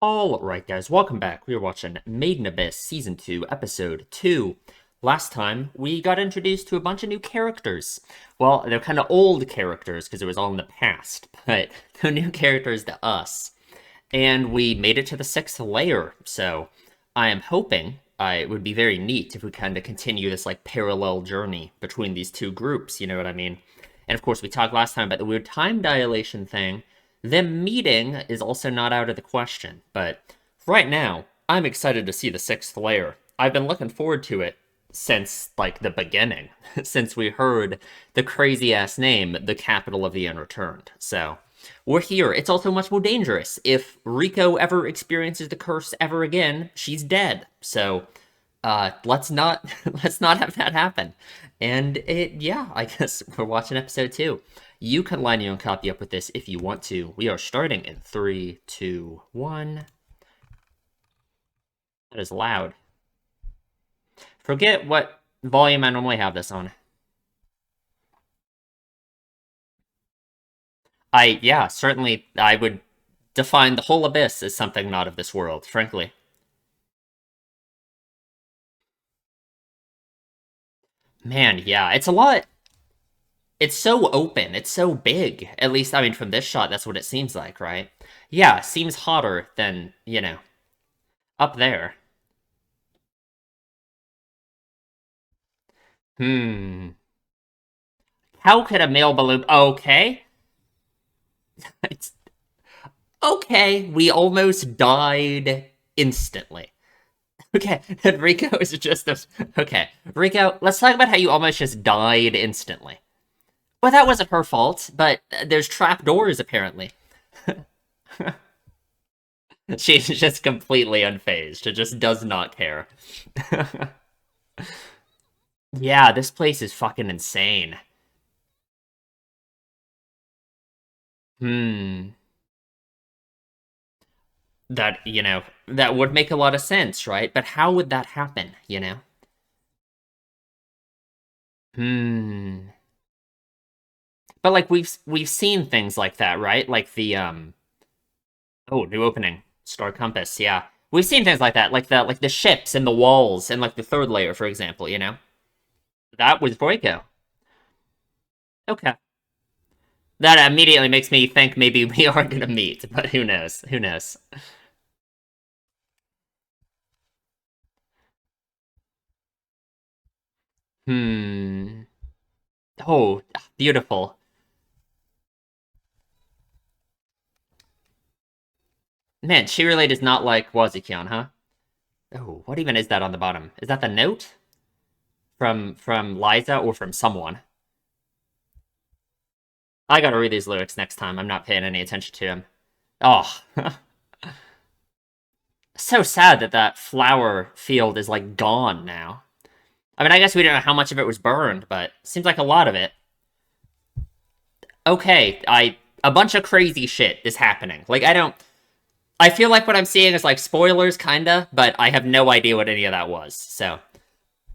Alright guys, welcome back. We are watching Made in Abyss Season 2, Episode 2. Last time, we got introduced to a bunch of new characters. Well, they're kind of old characters, because it was all in the past, but they're new characters to us. And we made it to the 6th layer, so I am hoping it would be very neat if we kind of continue this, like, parallel journey between these two groups, you know what I mean? And of course, we talked last time about the weird time dilation thing. Them meeting is also not out of the question, but right now, I'm excited to see the 6th layer. I've been looking forward to it since, like, the beginning, since we heard the crazy-ass name, the capital of the Unreturned. So, we're here. It's also much more dangerous. If Rico ever experiences the curse ever again, she's dead. So, let's not let's not have that happen. And yeah, I guess we're watching episode 2. You can line your own copy up with this if you want to. We are starting in 3, 2, 1. That is loud. Forget what volume I normally have this on. Yeah, certainly I would define the whole abyss as something not of this world, frankly. Man, yeah, it's a lot. It's so open. It's so big. At least, I mean, from this shot, that's what it seems like, right? Yeah, seems hotter than, up there. Hmm. How could a male balloon... Okay. It's... Okay, we almost died instantly. Okay, and Rico is just... Okay, Rico, let's talk about how you almost just died instantly. Well, that wasn't her fault, but there's trapdoors, apparently. She's just completely unfazed. It just does not care. Yeah, this place is fucking insane. Hmm. That would make a lot of sense, right? But how would that happen? Hmm. But like we've seen things like that, right? Like the oh, new opening. Star Compass, yeah. We've seen things like that, like the ships and the walls and like the third layer, for example. That was Boyko. Okay. That immediately makes me think maybe we are gonna meet, but who knows? Who knows? Hmm. Oh, beautiful. Man, she really does not like Wazikyan, huh? Oh, what even is that on the bottom? Is that the note from Liza or from someone? I gotta read these lyrics next time. I'm not paying any attention to them. Oh, so sad that that flower field is like gone now. I mean, I guess we don't know how much of it was burned, but seems like a lot of it. Okay, a bunch of crazy shit is happening. Like I feel like what I'm seeing is like spoilers kinda, but I have no idea what any of that was. So,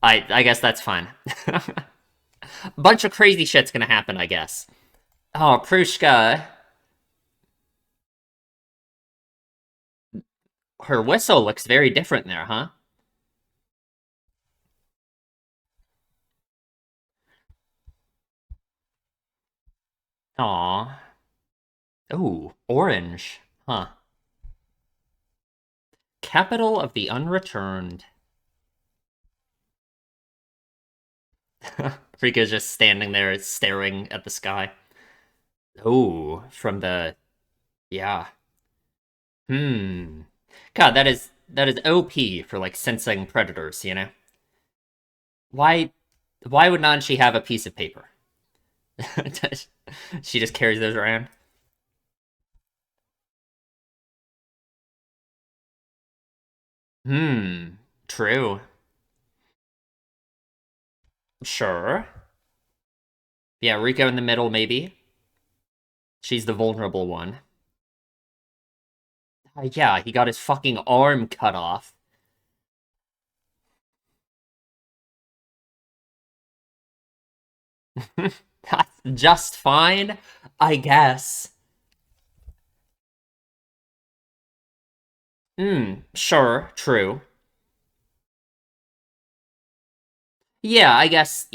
I guess that's fine. A bunch of crazy shit's gonna happen, I guess. Oh, Prushka. Her whistle looks very different there, huh? Aw. Ooh, orange. Huh. Capital of the Unreturned. Rika's just standing there staring at the sky. Ooh, from the... Yeah. Hmm. God, that is OP for, like, sensing predators? Why... Why would not she have a piece of paper? She just carries those around? Hmm. True. Sure. Yeah, Rico in the middle, maybe. She's the vulnerable one. Yeah, he got his fucking arm cut off. That's just fine, I guess. Sure, true. Yeah, I guess,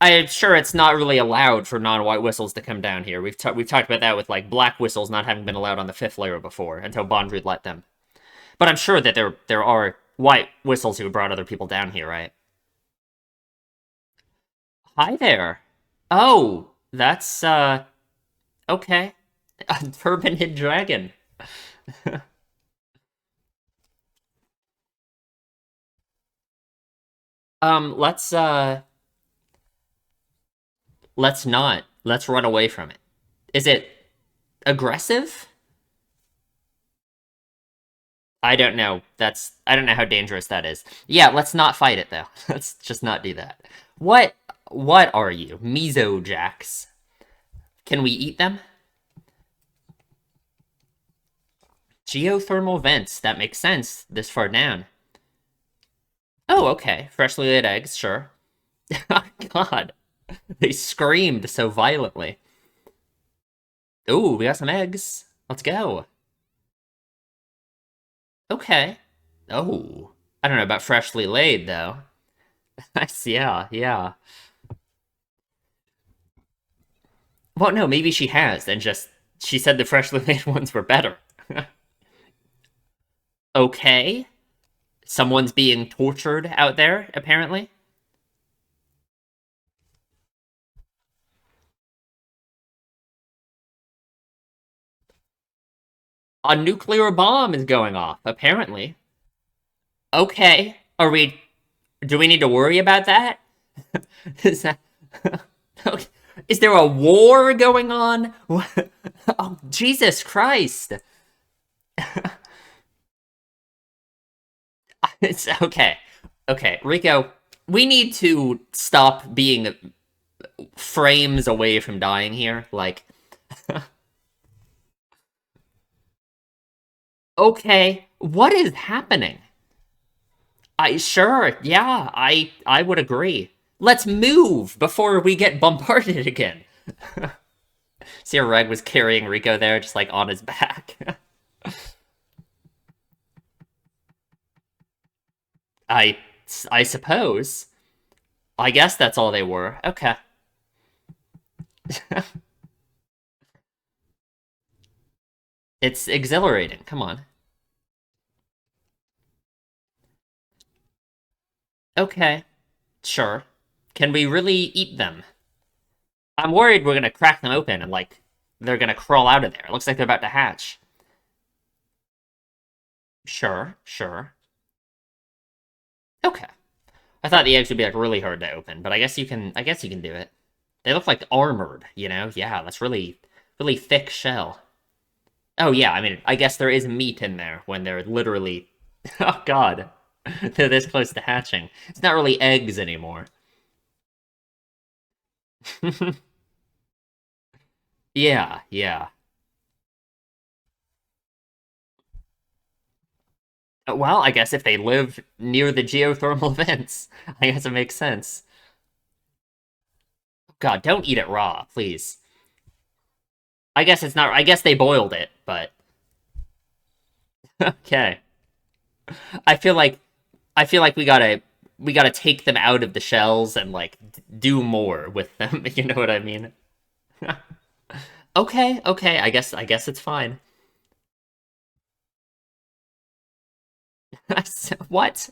I'm sure it's not really allowed for non-white whistles to come down here. We've talked about that with like black whistles not having been allowed on the fifth layer before until Bondrewd let them. But I'm sure that there are white whistles who brought other people down here, right? Hi there. Oh, that's okay. A turbaned dragon. Let's let's not. Let's run away from it. Is it aggressive? I don't know how dangerous that is. Yeah, let's not fight it though. Let's just not do that. What what are you? Meso jacks. Can we eat them? Geothermal vents. That makes sense this far down. Oh, okay. Freshly laid eggs, sure. Oh, God. They screamed so violently. Ooh, we got some eggs. Let's go. Okay. Oh. I don't know about freshly laid though. Yeah, yeah. Well, no, maybe she has, and just she said the freshly made ones were better. Okay. Someone's being tortured out there, apparently. A nuclear bomb is going off, apparently. Okay. Do we need to worry about that? Is that okay. Is there a war going on? Oh, Jesus Christ. It's okay. Okay, Rico, we need to stop being frames away from dying here. Like, okay, what is happening? I would agree. Let's move before we get bombarded again. See, Reg was carrying Rico there, just like on his back. I I suppose. I guess that's all they were. Okay. It's exhilarating. Come on. Okay. Sure. Can we really eat them? I'm worried we're gonna crack them open and like they're gonna crawl out of there. It looks like they're about to hatch. Sure, sure. Okay. I thought the eggs would be like really hard to open, but I guess you can do it. They look like armored, you know? Yeah, that's really thick shell. Oh yeah, I mean, I guess there is meat in there when they're literally oh god. They're this close to hatching. It's not really eggs anymore. Yeah, yeah. Well, I guess if they live near the geothermal vents, I guess it makes sense. God, don't eat it raw, please. I guess it's not. I guess they boiled it, but okay. I feel like I feel like we gotta take them out of the shells and like do more with them. You know what I mean? Okay, okay. I guess it's fine. What?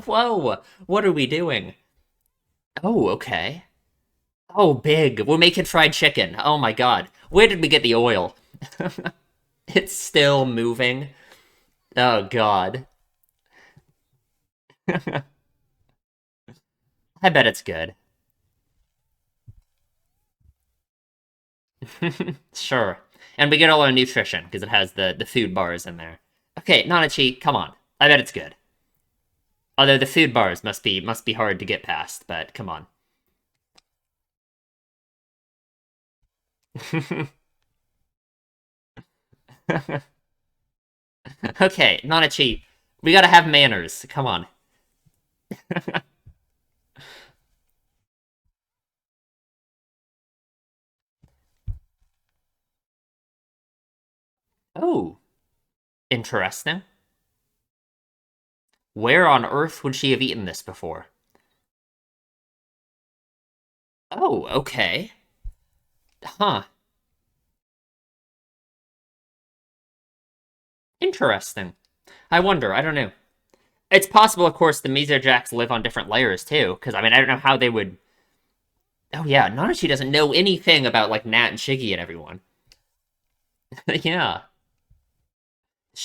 Whoa! What are we doing? Oh, okay. Oh, big. We're making fried chicken. Oh my god. Where did we get the oil? It's still moving. Oh god. I bet it's good. Sure. And we get all our nutrition because it has the food bars in there. Okay, Nanachi, come on. I bet it's good. Although the food bars must be hard to get past, but come on. Okay, Nanachi, we gotta have manners. Come on. Oh, interesting. Where on earth would she have eaten this before? Oh, okay. Huh. Interesting. I wonder. I don't know. It's possible, of course, the Mesojacks live on different layers too, because I mean, I don't know how they would. Oh yeah, Nanachi doesn't know anything about like Nat and Shiggy and everyone. Yeah.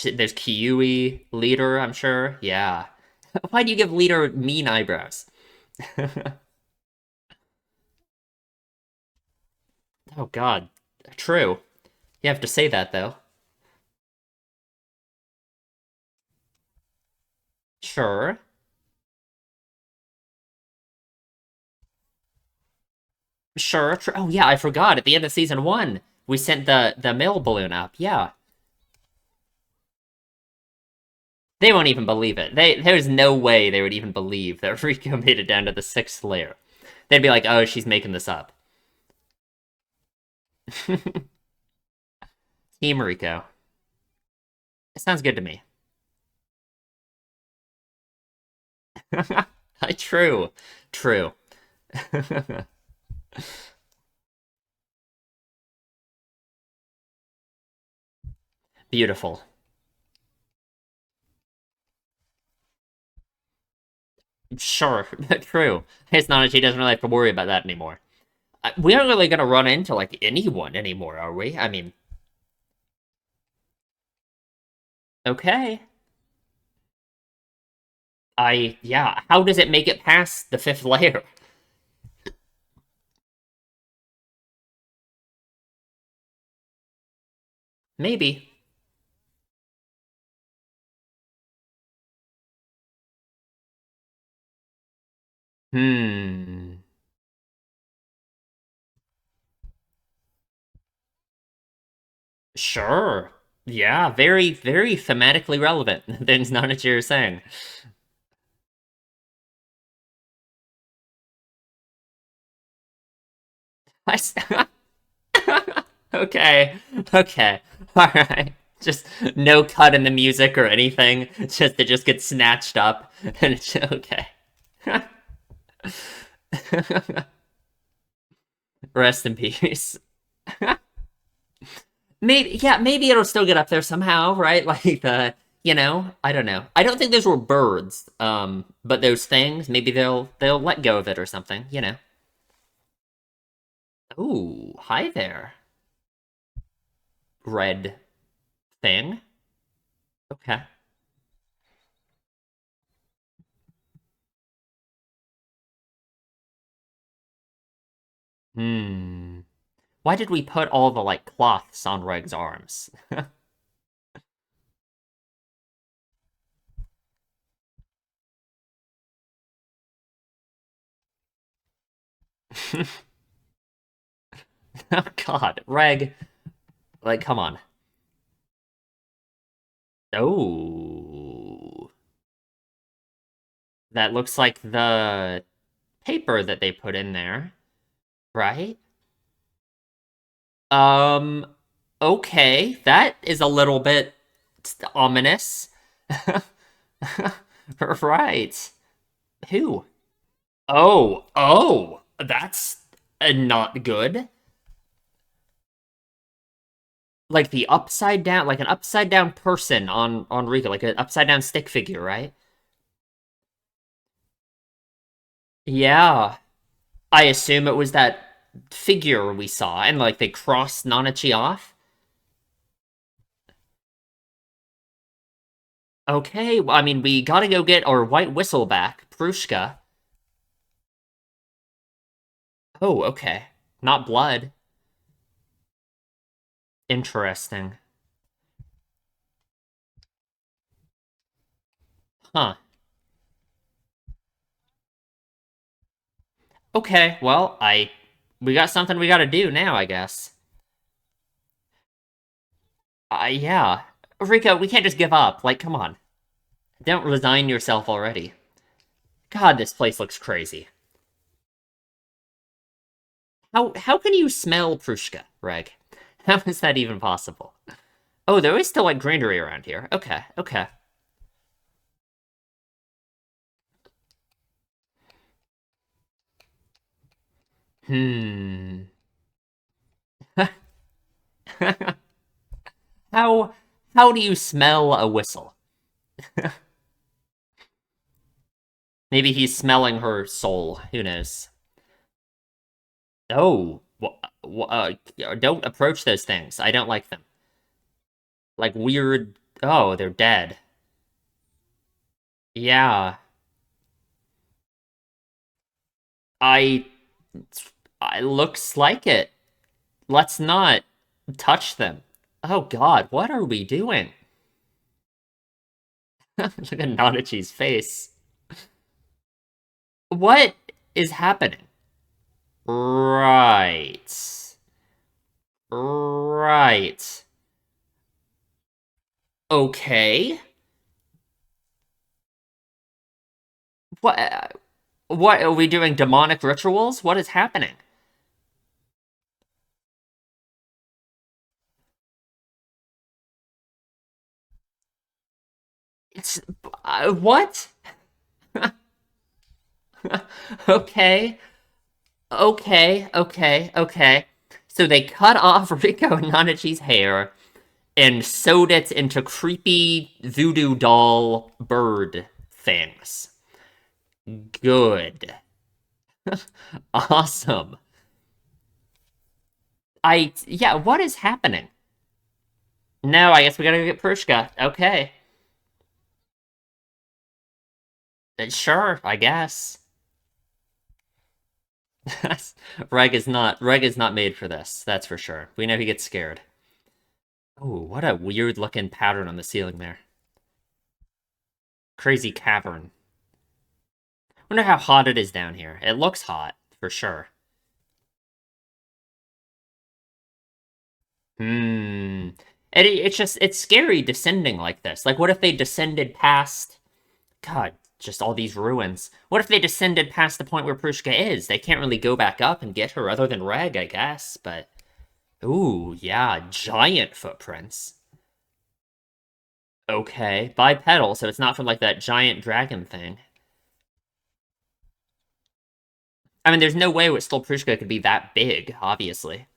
There's Kiwi, Leader, I'm sure. Yeah. Why do you give Leader mean eyebrows? Oh god. True. You have to say that though. Sure. Sure. Oh yeah, I forgot. At the end of season one, we sent the mail balloon up. Yeah. They won't even believe it. There's no way they would even believe that Rico made it down to the sixth layer. They'd be like, "Oh, she's making this up." Team Rico. It sounds good to me. True. True. Beautiful. Sure. True. It's not that she doesn't really have to worry about that anymore. We aren't really gonna run into like anyone anymore, are we? I mean, okay. Yeah. How does it make it past the fifth layer? Maybe. Hmm. Sure. Yeah. Very, very thematically relevant. Things not that you're saying. I s- okay. Okay. All right. Just no cut in the music or anything. Just it just gets snatched up, and it's okay. Rest in peace. Maybe, yeah, maybe it'll still get up there somehow, right? Like I don't know. I don't think those were birds. But those things, maybe they'll let go of it or something. Ooh, hi there, red thing. Okay. Hmm. Why did we put all the like cloths on Reg's arms? Oh God, Reg, like, come on. Oh, that looks like the paper that they put in there, right? Um, okay, that is a little bit ominous. Right. Who? Oh, that's not good. Like the upside down, like an upside down person on Rico, like an upside down stick figure, right? Yeah, I assume it was that figure we saw, and like they crossed Nanachi off. Okay, well, I mean, we gotta go get our white whistle back, Prushka. Oh, okay. Not blood. Interesting. Huh. Okay, well, we got something we gotta do now, I guess. Yeah. Rico, we can't just give up. Like, come on. Don't resign yourself already. God, this place looks crazy. How can you smell Prushka, Reg? How is that even possible? Oh, there is still like greenery around here. Okay, okay. Hmm. how how do you smell a whistle? Maybe he's smelling her soul. Who knows? Oh, don't approach those things. I don't like them. Like weird. Oh, they're dead. Yeah, I. I looks like it. Let's not touch them. Oh God, what are we doing? Look at Nanachi's face. What is happening? Right. Right. Okay. What? What are we doing? Demonic rituals? What is happening? It's what? Okay. Okay. Okay. Okay. So they cut off Rico and Nanachi's hair and sewed it into creepy voodoo doll bird things. Good. Awesome. Yeah, what is happening? No, I guess we gotta go get Prushka. Okay. Sure, I guess. Reg is not made for this, that's for sure. We know he gets scared. Oh, what a weird looking pattern on the ceiling there. Crazy cavern. Wonder how hot it is down here. It looks hot, for sure. Hmm. It's scary descending like this. Like, what if they descended past, God, just all these ruins. What if they descended past the point where Prushka is? They can't really go back up and get her other than Reg, I guess, but... Ooh, yeah, giant footprints. Okay, bipedal, so it's not from, like, that giant dragon thing. I mean, there's no way what still Prushka could be that big, obviously.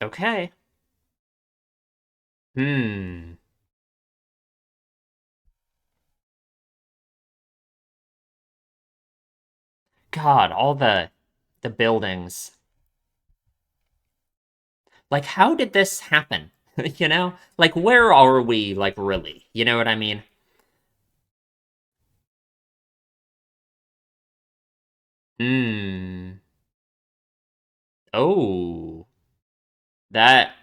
Okay. Hmm. God, all the buildings. Like, how did this happen? You know? Like, where are we, like, really? You know what I mean? Hmm. Oh.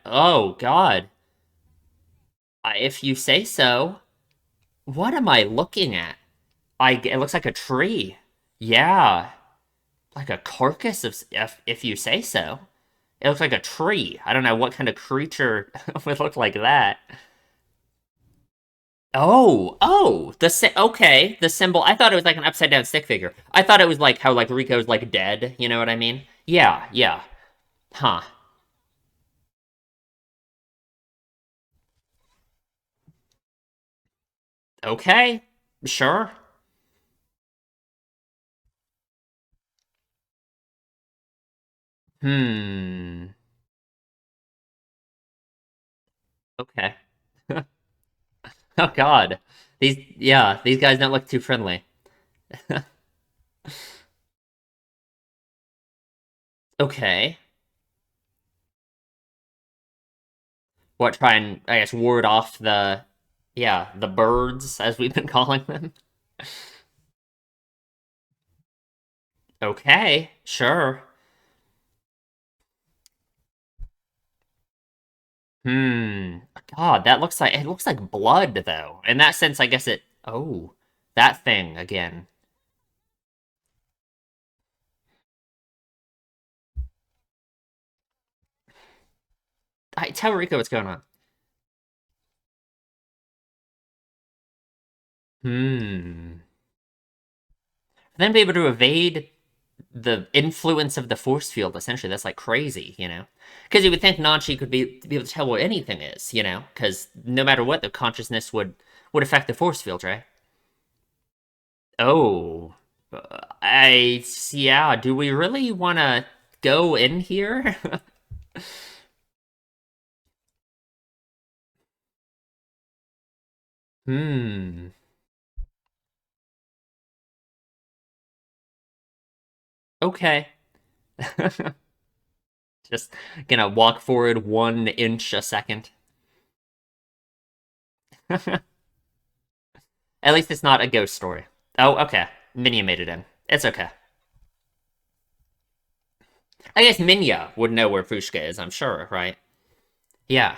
Oh, God. If you say so. What am I looking at? It looks like a tree. Yeah. Like a carcass of, if you say so. It looks like a tree. I don't know what kind of creature would look like that. Okay, the symbol. I thought it was like an upside down stick figure. I thought it was like how like Rico's like dead. You know what I mean? Yeah, yeah. Huh. Okay. Sure. Hmm. Okay. Oh God. These guys don't look too friendly. Okay. What, try and, I guess, ward off yeah, the birds, as we've been calling them? Okay, sure. Hmm. God, it looks like blood, though. In that sense, I guess oh, that thing again. Tell Rico what's going on. Hmm. Then be able to evade the influence of the force field, essentially. That's like crazy, you know? Because you would think Nanchi could be able to tell what anything is, you know? Because no matter what, the consciousness would affect the force field, right? Oh, yeah. Do we really want to go in here? Hmm. Okay. Just gonna walk forward 1 inch a second. At least it's not a ghost story. Oh, okay. Minya made it in. It's okay. I guess Minya would know where Fushka is, I'm sure, right? Yeah.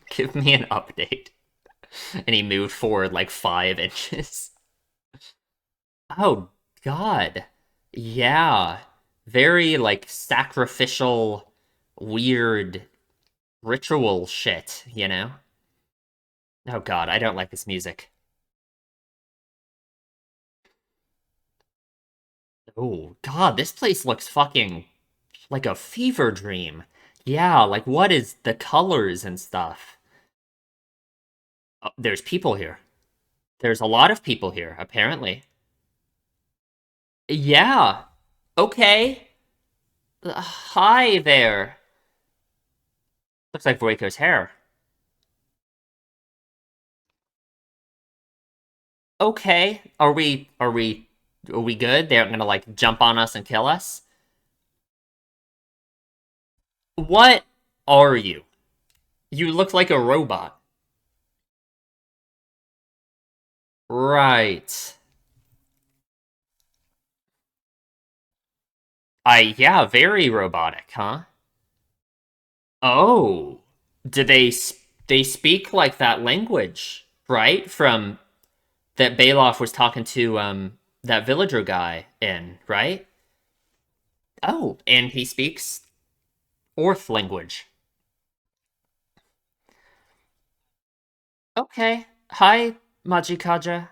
Give me an update. And he moved forward like 5 inches. Oh, God. Yeah. Very, like, sacrificial, weird ritual shit, you know? Oh, God, I don't like this music. Oh, God, this place looks fucking like a fever dream. Yeah, like, what is the colors and stuff? Oh, there's people here. There's a lot of people here, apparently. Yeah. Okay. Hi there. Looks like Voiko's hair. Okay. Are we good? They aren't gonna like jump on us and kill us? What are you? You look like a robot. Right. Yeah, very robotic, huh? Oh. Do they speak like that language, right? From that Bailoff was talking to that villager guy in, right? Oh, and he speaks Orth language. Okay. Hi, Majikaja.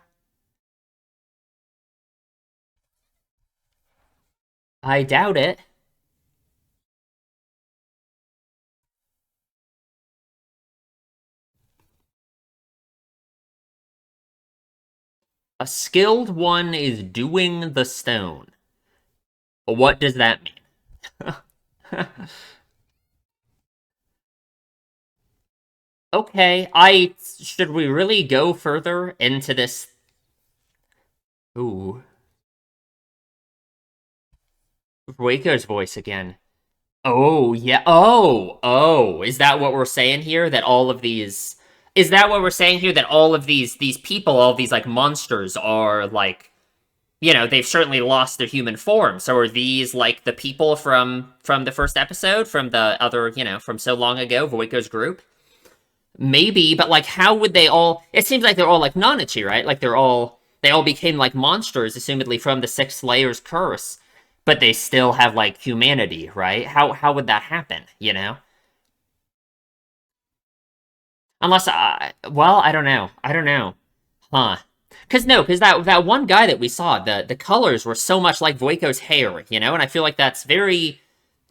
I doubt it. A skilled one is doing the stone. What does that mean? Okay, I should we really go further into this? Ooh, Waco's voice again. Oh, yeah. Oh, is that what we're saying here? That all of these is that what we're saying here? That all of these people, all of these like monsters are like, they've certainly lost their human form. So are these like the people from the first episode, from the other, from so long ago, Voiko's group? Maybe, but like how would they all it seems like they're all like Nanachi, right? Like they all became like monsters, assumedly from the Six Layers curse, but they still have like humanity, right? How would that happen, you know? Unless I don't know. I don't know. Huh. Cause no, because that one guy that we saw, the colors were so much like Voiko's hair, and I feel like that's very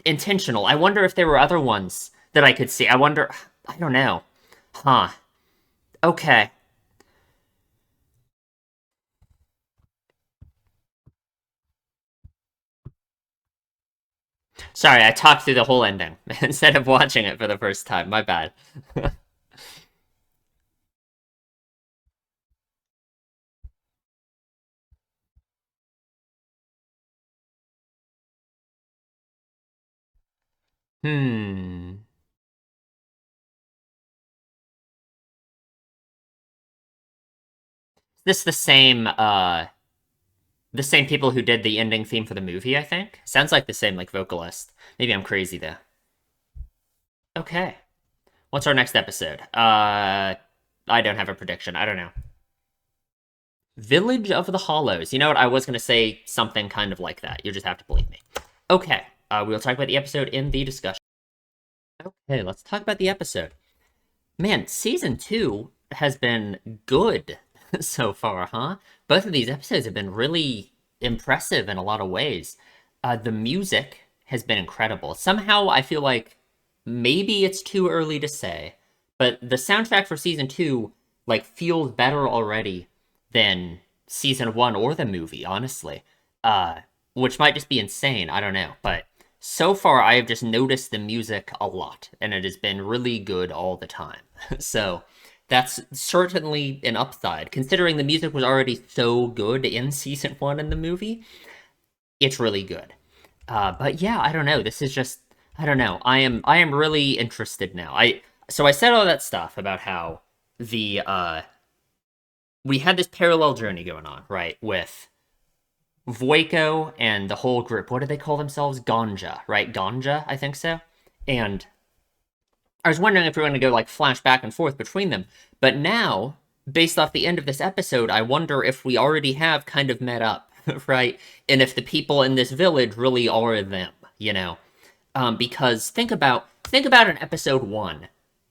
intentional. I wonder if there were other ones that I could see. I don't know. Huh. Okay. Sorry, I talked through the whole ending instead of watching it for the first time. My bad. Hmm. This the same people who did the ending theme for the movie, I think. Sounds like the same like vocalist. Maybe I'm crazy though. Okay. What's our next episode? I don't have a prediction. I don't know. Village of the Hollows. You know what? I was gonna say something kind of like that. You'll just have to believe me. Okay. We'll talk about the episode in the discussion. Okay, let's talk about the episode. Man, season two has been good so far, huh? Both of these episodes have been really impressive in a lot of ways. The music has been incredible. Somehow I feel like maybe it's too early to say, but the soundtrack for season two like feels better already than season one or the movie, honestly. Uh, which might just be insane. I don't know, but so far I have just noticed the music a lot, and it has been really good all the time. So that's certainly an upside, considering the music was already so good in season one in the movie. It's really good. But yeah, I don't know. This is just I don't know. I am really interested now. I said all that stuff about how the we had this parallel journey going on, right? With Voiko and the whole group. What do they call themselves? Ganja, right? Ganja, I think so. And I was wondering if we are going to go like flash back and forth between them. But now, based off the end of this episode, I wonder if we already have kind of met up, right? And if the people in this village really are them, you know? Because think about in episode one,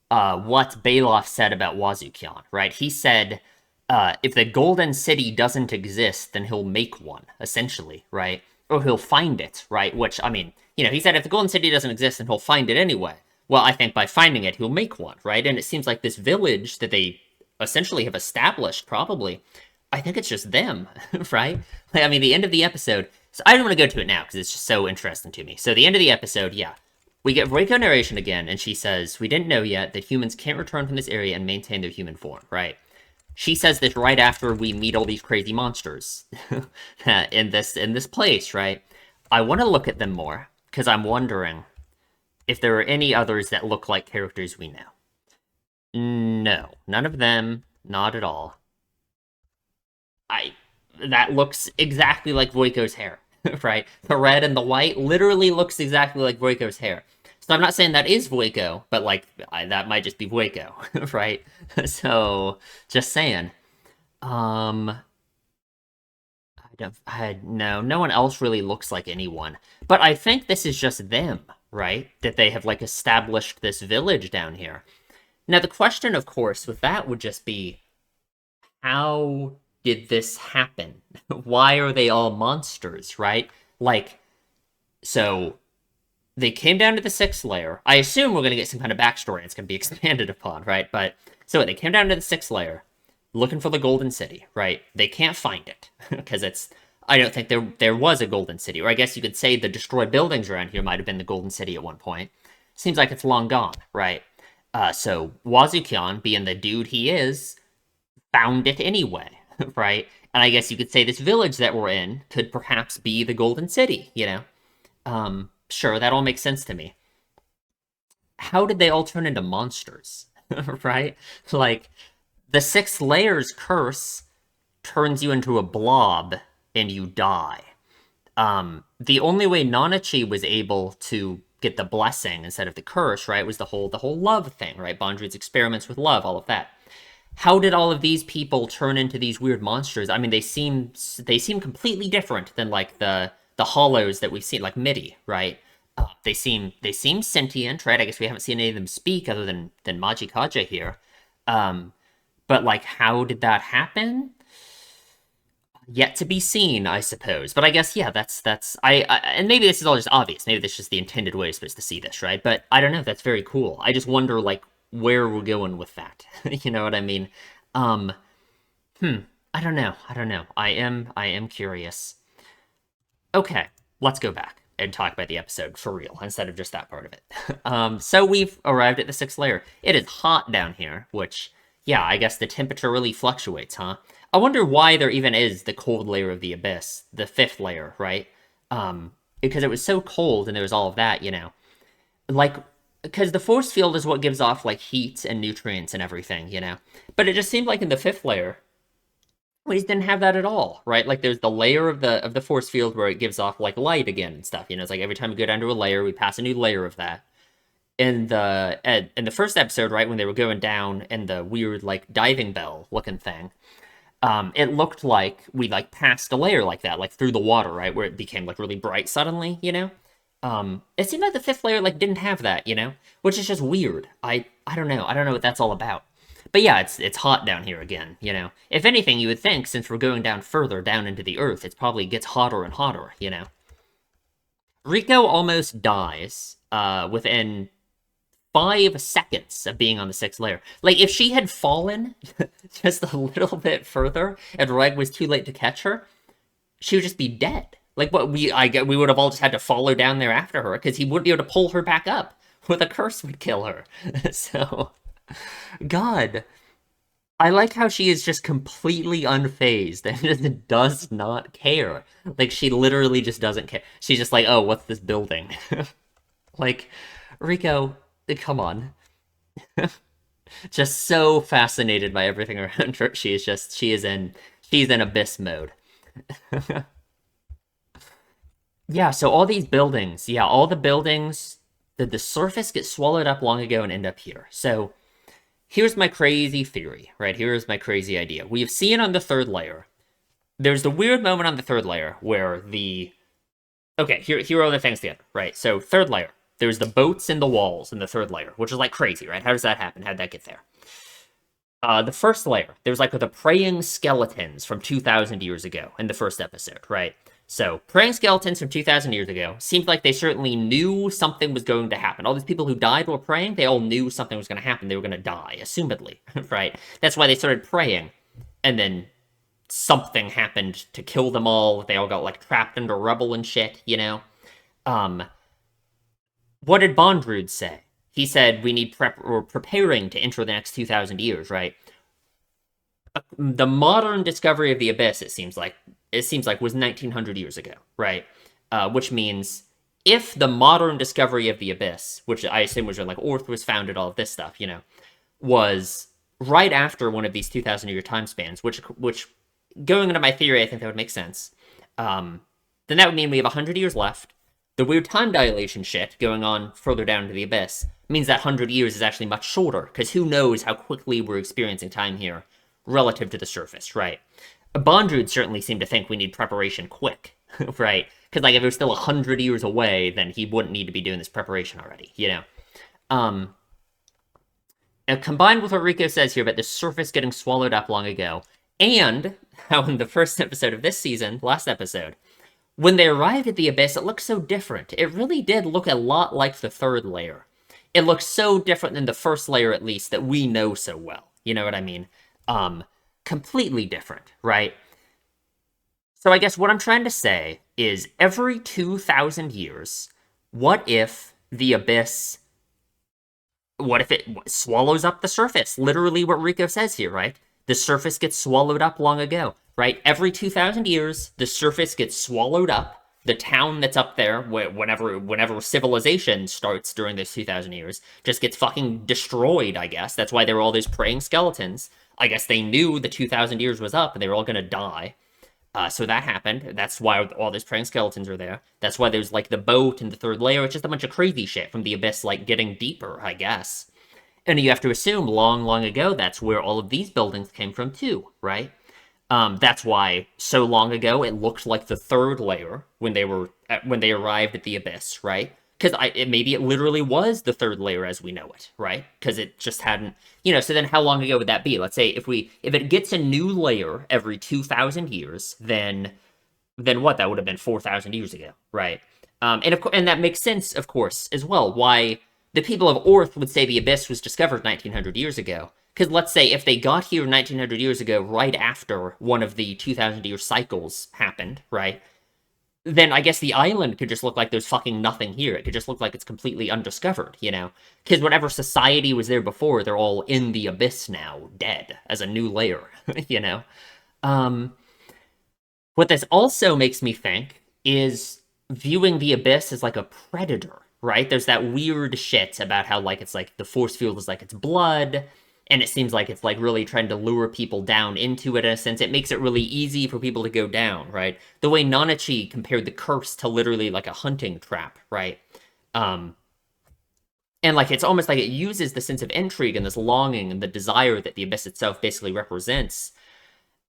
what Baloff said about Wazukyan, right? He said, if the Golden City doesn't exist, then he'll make one, essentially, right? Or he'll find it, right? Which, I mean, he said if the Golden City doesn't exist, then he'll find it anyway. Well, I think by finding it, he'll make one, right? And it seems like this village that they essentially have established, probably, I think it's just them, right? I mean, the end of the episode, so I don't want to go to it now because it's just so interesting to me. So the end of the episode, yeah, we get Reiko narration again, and she says, we didn't know yet that humans can't return from this area and maintain their human form, right? She says this right after we meet all these crazy monsters in this place, right? I want to look at them more, because I'm wondering if there are any others that look like characters we know. No, none of them, not at all. That looks exactly like Voiko's hair, right? The red and the white literally looks exactly like Voiko's hair. So I'm not saying that is Voiko, but like that might just be Voiko, right? So just saying. I don't. No one else really looks like anyone. But I think this is just them, right? That they have like established this village down here. Now the question, of course, with that would just be, how did this happen? Why are they all monsters, right? Like, so they came down to the sixth layer. I assume we're going to get some kind of backstory and it's going to be expanded upon, right? But so they came down to the sixth layer looking for the Golden City, right? They can't find it because I don't think there was a Golden City. Or I guess you could say the destroyed buildings around here might have been the Golden City at one point. Seems like it's long gone, right? So Wazukyan, being the dude he is, found it anyway, right? And I guess you could say this village that we're in could perhaps be the Golden City, Sure, that all makes sense to me. How did they all turn into monsters, right? Like, the sixth layer's curse turns you into a blob and you die. The only way Nanachi was able to get the blessing instead of the curse, right, was the whole love thing, right? Bondrewd's experiments with love, all of that. How did all of these people turn into these weird monsters? I mean, they seem completely different than like the hollows that we've seen, like Midi, right? They seem sentient, right? I guess we haven't seen any of them speak other than Majikaja here. But like, how did that happen? Yet to be seen, I suppose. But I guess, yeah, that's and maybe this is all just obvious. Maybe this is just the intended way you're supposed to see this, right? But I don't know. That's very cool. I just wonder, like, where we're going with that. You know what I mean? I don't know. I am curious. Okay, let's go back and talk about the episode for real instead of just that part of it. So we've arrived at the sixth layer. It is hot down here, which, yeah, I guess the temperature really fluctuates, huh? I wonder why there even is the cold layer of the abyss, the fifth layer, right? Because it was so cold and there was all of that, Like, because the force field is what gives off, like, heat and nutrients and everything, But it just seemed like in the fifth layer, we just didn't have that at all, right? Like, there's the layer of the force field where it gives off, like, light again and stuff, It's like every time we go down to a layer, we pass a new layer of that. In the first episode, right, when they were going down in the weird, like, diving bell looking thing, it looked like we, like, passed a layer like that, like, through the water, right, where it became, like, really bright suddenly, It seemed like the fifth layer, like, didn't have that, which is just weird. I don't know what that's all about. But yeah, it's hot down here again, you know. If anything, you would think since we're going down further down into the earth, it probably gets hotter and hotter, you know. Rico almost dies within 5 seconds of being on the sixth layer. Like, if she had fallen just a little bit further and Reg was too late to catch her, she would just be dead. Like, what we would have all just had to follow down there after her because he wouldn't be able to pull her back up. Or the curse would kill her. So, God. I like how she is just completely unfazed and just does not care. Like, she literally just doesn't care. She's just like, oh, what's this building? Like, Rico, come on. Just so fascinated by everything around her. She's in abyss mode. Yeah, so all these buildings, yeah, all the buildings, the surface gets swallowed up long ago and end up here. So here's my crazy theory, right? Here's my crazy idea. We have seen on the third layer, there's the weird moment on the third layer where okay, here are all the things together, right? So third layer, there's the boats and the walls in the third layer, which is like crazy, right? How does that happen? How'd that get there? The first layer, there's like the praying skeletons from 2,000 years ago in the first episode, right? So, praying skeletons from 2,000 years ago seemed like they certainly knew something was going to happen. All these people who died while praying, they all knew something was going to happen. They were going to die, assumedly, right? That's why they started praying. And then something happened to kill them all. They all got, like, trapped under rubble and shit, you know? What did Bondrewd say? He said we need we're preparing to enter the next 2,000 years, right? The modern discovery of the abyss, it seems like, was 1,900 years ago, right? Which means if the modern discovery of the abyss, which I assume was when like Orth was founded, all of this stuff, you know, was right after one of these 2,000-year time spans, which going into my theory, I think that would make sense. Then that would mean we have 100 years left. The weird time dilation shit going on further down into the abyss means that 100 years is actually much shorter, because who knows how quickly we're experiencing time here relative to the surface, right? Bondrewd certainly seemed to think we need preparation quick, right? Because like if it was still 100 years away, then he wouldn't need to be doing this preparation already, you know? And combined with what Rico says here about the surface getting swallowed up long ago, and how in the first episode of this season, last episode, when they arrived at the abyss, it looked so different. It really did look a lot like the third layer. It looked so different than the first layer, at least, that we know so well. You know what I mean? Completely different, right? So I guess what I'm trying to say is every 2,000 years, what if the abyss, what if it swallows up the surface? Literally what Rico says here, right? The surface gets swallowed up long ago, right? Every 2,000 years, the surface gets swallowed up. The town that's up there, whenever civilization starts during those 2,000 years, just gets fucking destroyed, I guess. That's why there were all those praying skeletons. I guess they knew the 2,000 years was up and they were all going to die. So that happened. That's why all those praying skeletons are there. That's why there's, like, the boat and the third layer. It's just a bunch of crazy shit from the abyss, like, getting deeper, I guess. And you have to assume long, long ago, that's where all of these buildings came from, too, right? That's why so long ago it looked like the third layer when they arrived at the abyss, right? Because maybe it literally was the third layer as we know it, right? Because it just hadn't, you know. So then, how long ago would that be? Let's say if it gets a new layer every 2,000 years, then what? That would have been 4,000 years ago, right? And that makes sense, of course, as well. Why the people of Orth would say the abyss was discovered 1,900 years ago. Because let's say if they got here 1,900 years ago, right after one of the 2,000-year cycles happened, right? Then I guess the island could just look like there's fucking nothing here. It could just look like it's completely undiscovered, you know? Because whatever society was there before, they're all in the abyss now, dead, as a new layer, you know? What this also makes me think is viewing the abyss as like a predator, right? There's that weird shit about how, like, it's like the force field is like it's blood, and it seems like it's, like, really trying to lure people down into it in a sense. It makes it really easy for people to go down, right? The way Nanachi compared the curse to literally, like, a hunting trap, right? And, like, it's almost like it uses the sense of intrigue and this longing and the desire that the abyss itself basically represents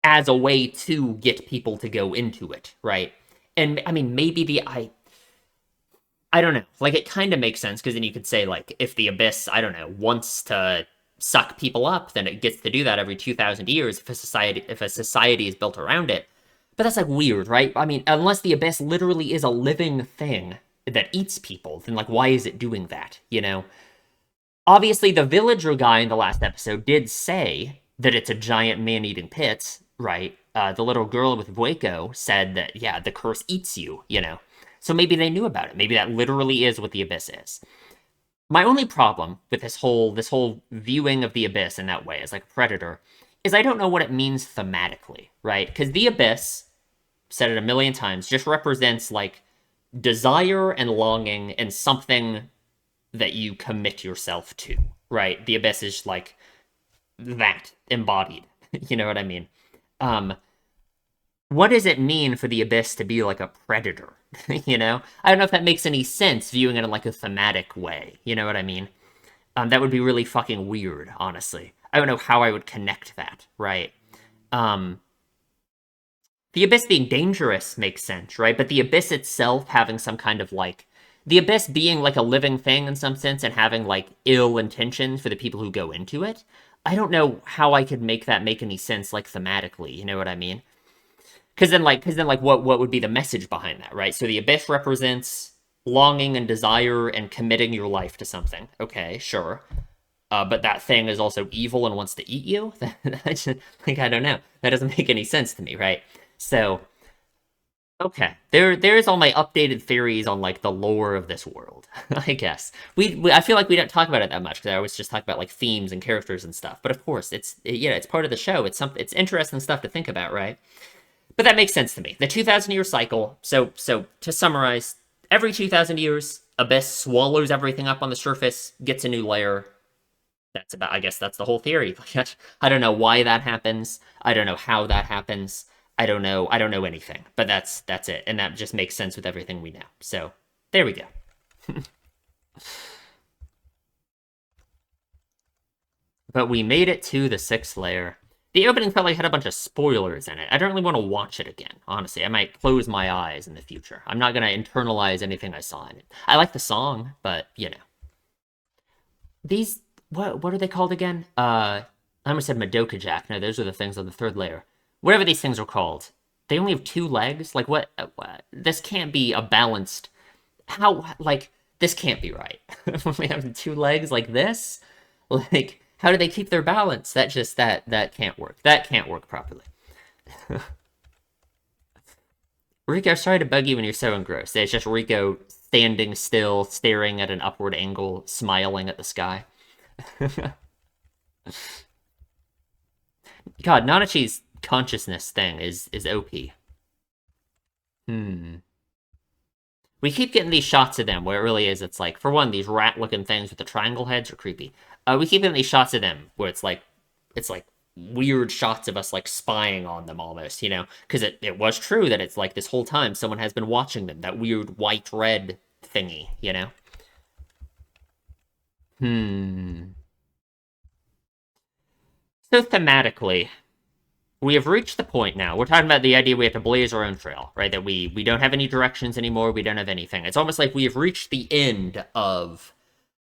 as a way to get people to go into it, right? And, I mean, maybe I don't know. Like, it kind of makes sense, because then you could say, like, if the abyss, I don't know, wants to suck people up, then it gets to do that every 2,000 years if a society is built around it. But that's like weird, right? I mean, unless the abyss literally is a living thing that eats people, then like why is it doing that, you know? Obviously, the villager guy in the last episode did say that it's a giant man-eating pit, right? The little girl with Vueko said that, yeah, the curse eats you, you know? So maybe they knew about it. Maybe that literally is what the abyss is. My only problem with this whole viewing of the abyss in that way as like a predator is I don't know what it means thematically, right? Because the abyss, said it a million times, just represents like desire and longing and something that you commit yourself to, right? The abyss is like that embodied. You know what I mean? Um, what does it mean for the abyss to be like a predator? You know? I don't know if that makes any sense viewing it in like a thematic way. You know what I mean? That would be really fucking weird, honestly. I don't know how I would connect that, right? Um, the abyss being dangerous makes sense, right? But the abyss itself having some kind of like the abyss being like a living thing in some sense and having like ill intentions for the people who go into it. I don't know how I could make that make any sense like thematically, you know what I mean? Because then like what would be the message behind that, right? So the abyss represents longing and desire and committing your life to something. Okay, sure. But that thing is also evil and wants to eat you? Like, I don't know. That doesn't make any sense to me, right? So, okay. There's all my updated theories on, like, the lore of this world, I guess. I feel like we don't talk about it that much, because I always just talk about, like, themes and characters and stuff. But of course, it's part of the show. It's interesting stuff to think about, right? But that makes sense to me. The 2,000-year cycle, so to summarize, every 2,000 years, Abyss swallows everything up on the surface, gets a new layer. I guess that's the whole theory. I don't know why that happens. I don't know how that happens. I don't know anything. But that's it. And that just makes sense with everything we know. So, there we go. But we made it to the 6th layer. The opening felt like it had a bunch of spoilers in it. I don't really want to watch it again, honestly. I might close my eyes in the future. I'm not going to internalize anything I saw in it. I like the song, but, you know. These, what are they called again? I almost said Madoka Jack. No, those are the things on the 3rd layer. Whatever these things are called. They only have 2 legs? Like, what? This can't be a balanced... How, like, this can't be right. When we have 2 legs like this? Like... How do they keep their balance? That can't work. That can't work properly. Rico, sorry to bug you when you're so engrossed. It's just Rico standing still, staring at an upward angle, smiling at the sky. God, Nanachi's consciousness thing is OP. We keep getting these shots of them where it really is, it's like, for one, these rat-looking things with the triangle heads are creepy. We keep getting these shots of them where it's like weird shots of us like spying on them almost, you know? Because it was true that it's like this whole time someone has been watching them, that weird white-red thingy, you know? So thematically, we have reached the point now. We're talking about the idea we have to blaze our own trail, right? That we don't have any directions anymore. We don't have anything. It's almost like we have reached the end of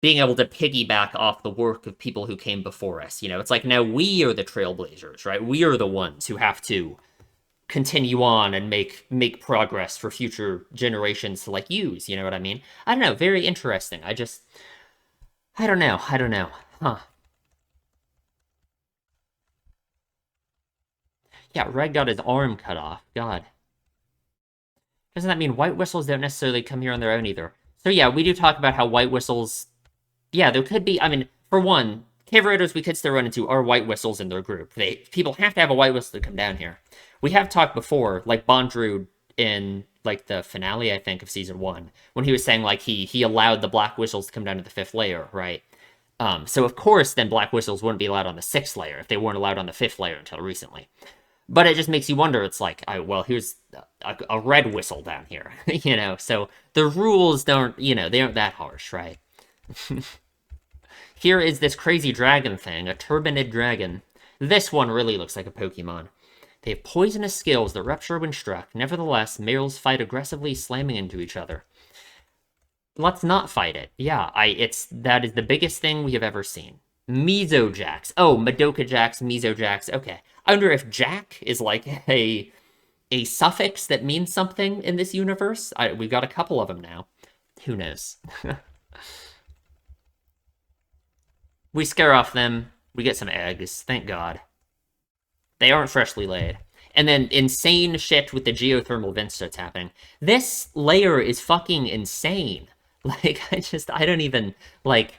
being able to piggyback off the work of people who came before us. You know, it's like now we are the trailblazers, right? We are the ones who have to continue on and make progress for future generations to like use. You know what I mean? I don't know. Very interesting. I don't know. Huh. Yeah, Red got his arm cut off. God. Doesn't that mean white whistles don't necessarily come here on their own either? So yeah, we do talk about how white whistles... Yeah, there could be... I mean, for one, cave raiders we could still run into are white whistles in their group. People have to have a white whistle to come down here. We have talked before, like Bondrewd in like the finale, I think, of Season 1, when he was saying like he allowed the black whistles to come down to the 5th layer, right? So of course then black whistles wouldn't be allowed on the 6th layer if they weren't allowed on the 5th layer until recently. But it just makes you wonder, it's like, well, here's a red whistle down here, you know? So the rules don't, you know, they aren't that harsh, right? Here is this crazy dragon thing, a turbanid dragon. This one really looks like a Pokemon. They have poisonous skills that rupture when struck. Nevertheless, males fight aggressively, slamming into each other. Let's not fight it. Yeah, that is the biggest thing we have ever seen. Mizo Jacks. Oh, Madoka Jacks, Mizo Jacks. Okay. I wonder if Jack is like a suffix that means something in this universe. We've got a couple of them now. Who knows? We scare off them. We get some eggs. Thank God. They aren't freshly laid. And then insane shit with the geothermal vents that's happening. This layer is fucking insane. Like, I don't even, like,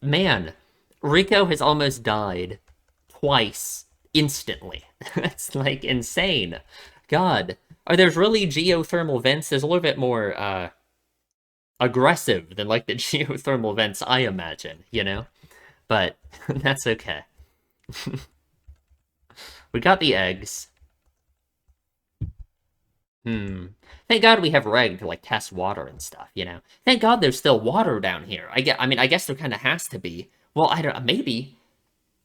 man, Rico has almost died twice instantly. That's, like, insane. God. Are there really geothermal vents? There's a little bit more, aggressive than, like, the geothermal vents I imagine, you know? But that's okay. We got the eggs. Thank God we have Reg to like test water and stuff, you know. Thank God there's still water down here. I mean, I guess there kind of has to be. Well, I don't. Maybe.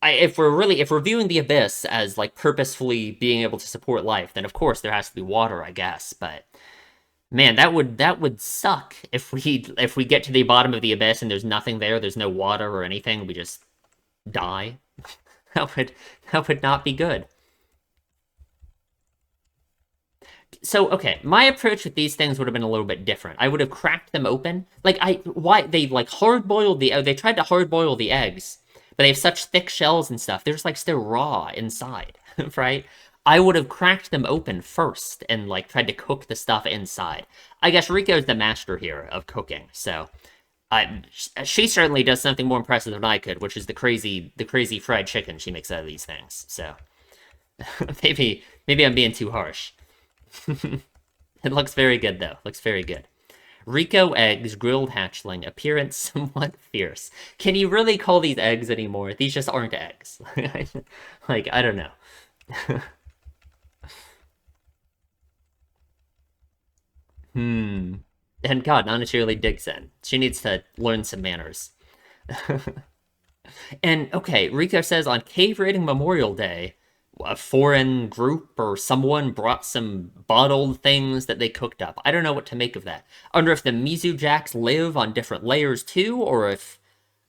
If we're viewing the abyss as like purposefully being able to support life, then of course there has to be water, I guess. But man, that would suck if we get to the bottom of the abyss and there's nothing there. There's no water or anything. We just die. That would not be good. So okay, my approach with these things would have been a little bit different. I would have cracked them open. Like why they like hard boiled they tried to hard boil the eggs, but they have such thick shells and stuff. They're just like still raw inside, right? I would have cracked them open first and like tried to cook the stuff inside. I guess Rico's the master here of cooking, so she certainly does something more impressive than I could, which is the crazy fried chicken she makes out of these things. So maybe I'm being too harsh. It looks very good, though. Looks very good. Rico eggs, grilled hatchling, appearance somewhat fierce. Can you really call these eggs anymore? These just aren't eggs. Like, I don't know. And God, Nana really digs in. She needs to learn some manners. And okay, Rico says on Cave Raiding Memorial Day, a foreign group or someone brought some bottled things that they cooked up. I don't know what to make of that. I wonder if the Mizu Jacks live on different layers too, or if...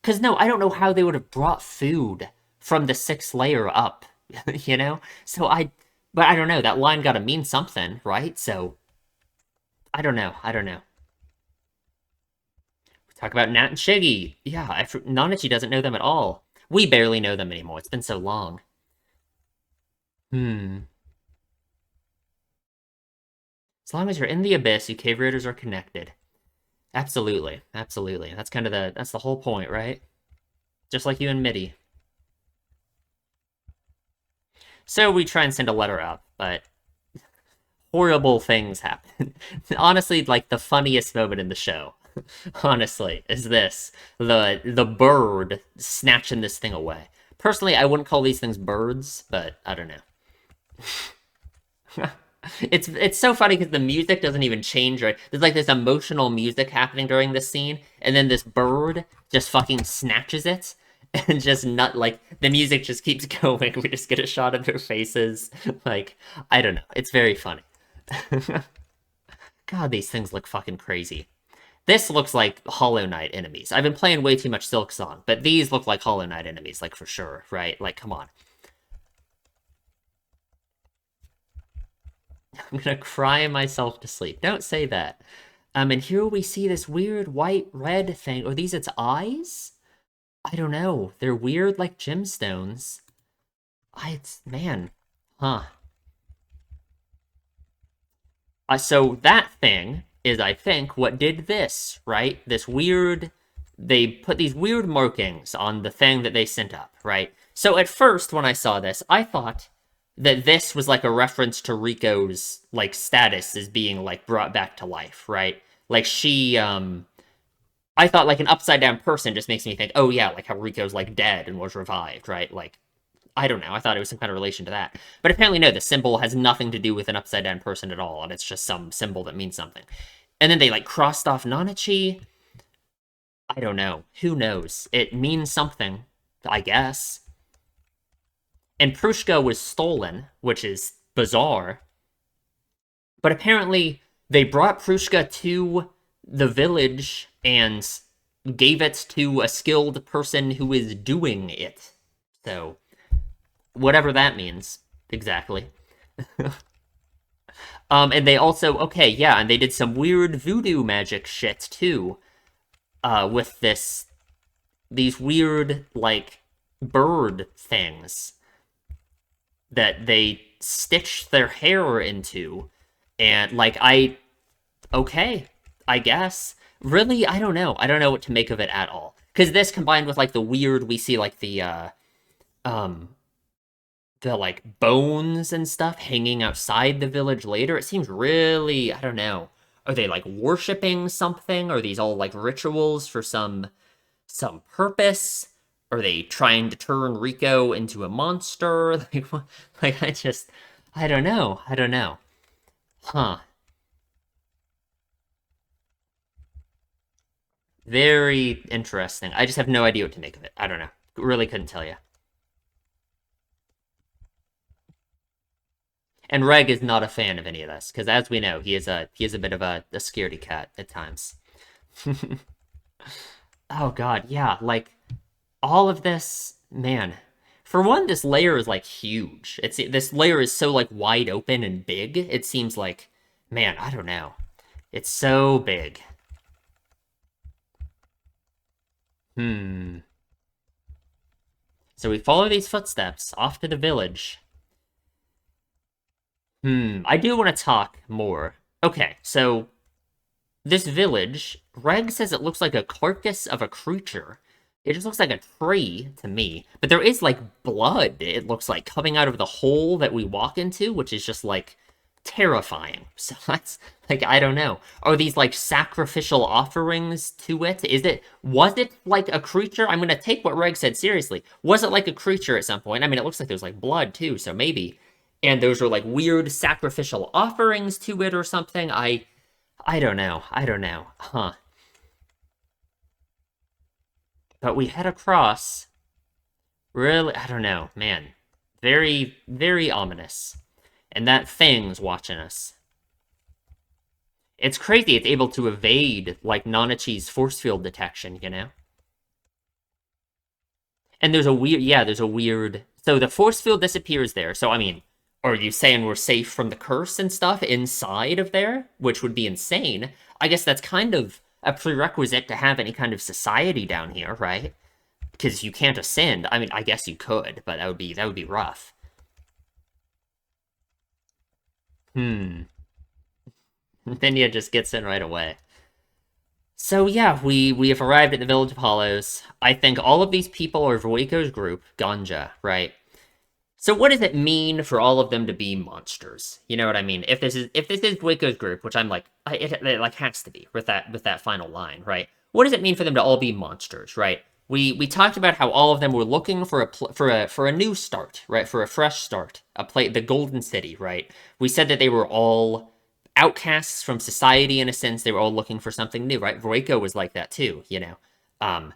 Because no, I don't know how they would have brought food from the sixth layer up, you know? But I don't know, that line gotta mean something, right? So, I don't know. We talk about Nat and Shiggy. Yeah, Nanachi doesn't know them at all. We barely know them anymore, it's been so long. As long as you're in the abyss, you cave raiders are connected. Absolutely. That's kind of that's the whole point, right? Just like you and Mitty. So we try and send a letter up, but horrible things happen. Honestly, like the funniest moment in the show, honestly, is this. The bird snatching this thing away. Personally, I wouldn't call these things birds, but I don't know. It's so funny because the music doesn't even change, right? There's like this emotional music happening during this scene, and then this bird just fucking snatches it, and just not like the music just keeps going. We just get a shot of their faces. Like, I don't know. It's very funny. God, these things look fucking crazy. This looks like Hollow Knight enemies. I've been playing way too much Silk Song, but these look like Hollow Knight enemies, like for sure, right? Like, come on. I'm gonna cry myself to sleep. Don't say that. And here we see this weird white red thing. Are these its eyes? I don't know. They're weird like gemstones. Man. Huh. So that thing is, I think, what did this, right? This weird... They put these weird markings on the thing that they sent up, right? So at first, when I saw this, I thought that this was like a reference to Riko's like status as being like brought back to life, right? Like she I thought like an upside down person just makes me think, oh yeah, like how Riko's like dead and was revived, right? Like I don't know. I thought it was some kind of relation to that. But apparently no, the symbol has nothing to do with an upside down person at all, and it's just some symbol that means something. And then they like crossed off Nanachi. I don't know. Who knows? It means something, I guess. And Prushka was stolen, which is bizarre. But apparently, they brought Prushka to the village, and gave it to a skilled person who is doing it. So, whatever that means, exactly. And they also, okay, yeah, and they did some weird voodoo magic shit too, with these weird, like, bird things that they stitched their hair into. And, like, okay, I guess. Really, I don't know. I don't know what to make of it at all. Because this combined with, like, the weird, we see, like, um, the like bones and stuff hanging outside the village later. It seems really, I don't know. Are they like worshiping something? Are these all like rituals for some purpose? Are they trying to turn Rico into a monster? Like I don't know. I don't know. Huh. Very interesting. I just have no idea what to make of it. I don't know. Really couldn't tell you. And Reg is not a fan of any of this because, as we know, he is a bit of a scaredy cat at times. Oh God, yeah, like all of this, man. For one, this layer is like huge. This layer is so like wide open and big. It seems like, man, I don't know. It's so big. Hmm. So we follow these footsteps off to the village. I do want to talk more. Okay, so this village, Reg says it looks like a carcass of a creature. It just looks like a tree to me. But there is like blood, it looks like, coming out of the hole that we walk into, which is just like terrifying. So that's like, I don't know. Are these like sacrificial offerings to it? Was it like a creature? I'm gonna take what Reg said seriously. Was it like a creature at some point? I mean, it looks like there's like blood too, so maybe. And those are like weird sacrificial offerings to it or something. I don't know. I don't know. Huh. But we head across. Really, I don't know, man. Very, very ominous. And that thing's watching us. It's crazy it's able to evade, like, Nanachi's force field detection, you know? And there's a weird... So the force field disappears there. So, I mean, are you saying we're safe from the curse and stuff inside of there? Which would be insane. I guess that's kind of a prerequisite to have any kind of society down here, right? Because you can't ascend. I mean, I guess you could, but that would be rough. Hmm. Then just gets in right away. So yeah, we have arrived at the Village of Hollows. I think all of these people are Voiko's group, Ganja, right? So what does it mean for all of them to be monsters? You know what I mean? If this is Voiko's group, which I'm like, it like has to be with that final line, right? What does it mean for them to all be monsters, right? We talked about how all of them were looking for a new start, right? For a fresh start, the Golden City, right? We said that they were all outcasts from society in a sense. They were all looking for something new, right? Voiko was like that too, you know. Um,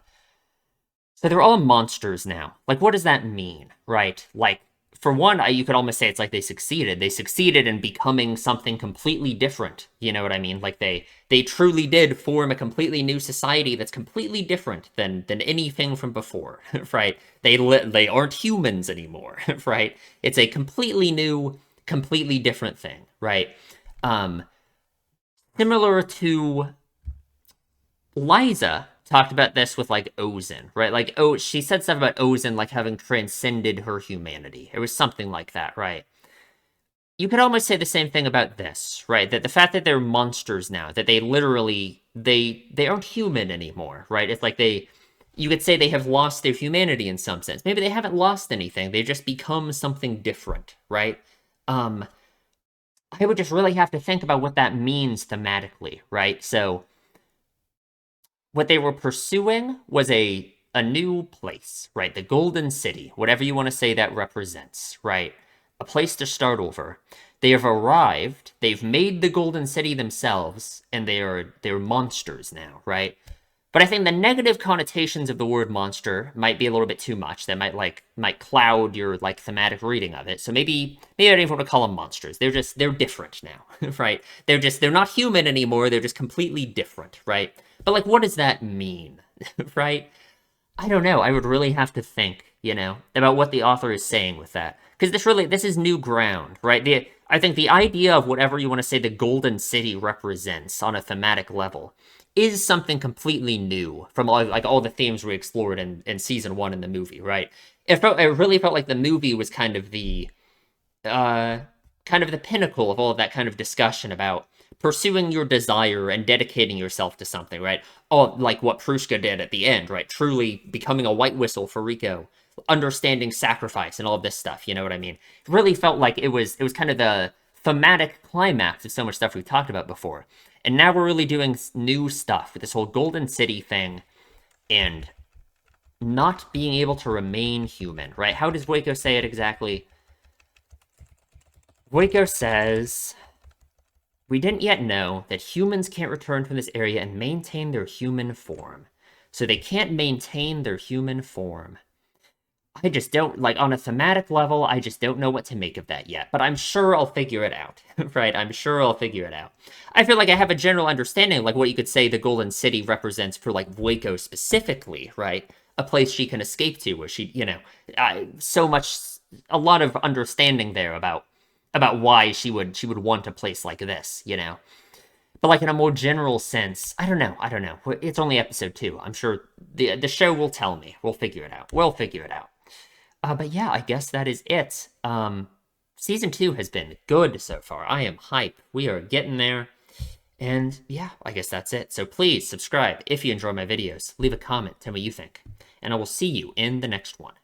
so they're all monsters now. Like, what does that mean, right? Like, for one, you could almost say it's like they succeeded. They succeeded in becoming something completely different. You know what I mean? Like they truly did form a completely new society that's completely different than anything from before, right? They aren't humans anymore, right? It's a completely new, completely different thing, right? Um, Similar to Liza talked about this with like Ozen, right? Like, oh, she said stuff about Ozen like having transcended her humanity. It was something like that, right? You could almost say the same thing about this, right? That the fact that they're monsters now, that they literally they aren't human anymore, right? It's like you could say they have lost their humanity in some sense. Maybe they haven't lost anything. They just become something different, right? Um, I would just really have to think about what that means thematically, right? So what they were pursuing was a new place, right? The Golden City, whatever you want to say that represents, right? A place to start over. They have arrived, they've made the Golden City themselves, and they're monsters now, right? But I think the negative connotations of the word monster might be a little bit too much. That might cloud your like thematic reading of it. So maybe I don't even want to call them monsters. They're different now, right? They're not human anymore. They're just completely different, right? But like, what does that mean? right? I don't know. I would really have to think, about what the author is saying with that. Because this is new ground, right? I think the idea of whatever you want to say the Golden City represents on a thematic level is something completely new from all the themes we explored in season one in the movie, right? It really felt like the movie was uh, kind of the pinnacle of all of that kind of discussion about pursuing your desire and dedicating yourself to something, right? Oh, like what Prushka did at the end, right? Truly becoming a white whistle for Rico, understanding sacrifice and all of this stuff. You know what I mean? It really felt like it was kind of the thematic climax of so much stuff we've talked about before. And now we're really doing new stuff with this whole Golden City thing and not being able to remain human, right? How does Waco say it exactly? Waco says, "We didn't yet know that humans can't return from this area and maintain their human form. So they can't maintain their human form." I just don't, on a thematic level, I just don't know what to make of that yet. But I'm sure I'll figure it out, right? I'm sure I'll figure it out. I feel like I have a general understanding, like what you could say the Golden City represents for, Waco specifically, right? A place she can escape to where she, a lot of understanding there about why she would want a place like this. But in a more general sense, I don't know. It's only episode 2. I'm sure the show will tell me. We'll figure it out. We'll figure it out. But yeah, I guess that is it. Season 2 has been good so far. I am hype. We are getting there. And yeah, I guess that's it. So please subscribe if you enjoy my videos. Leave a comment. Tell me what you think. And I will see you in the next one.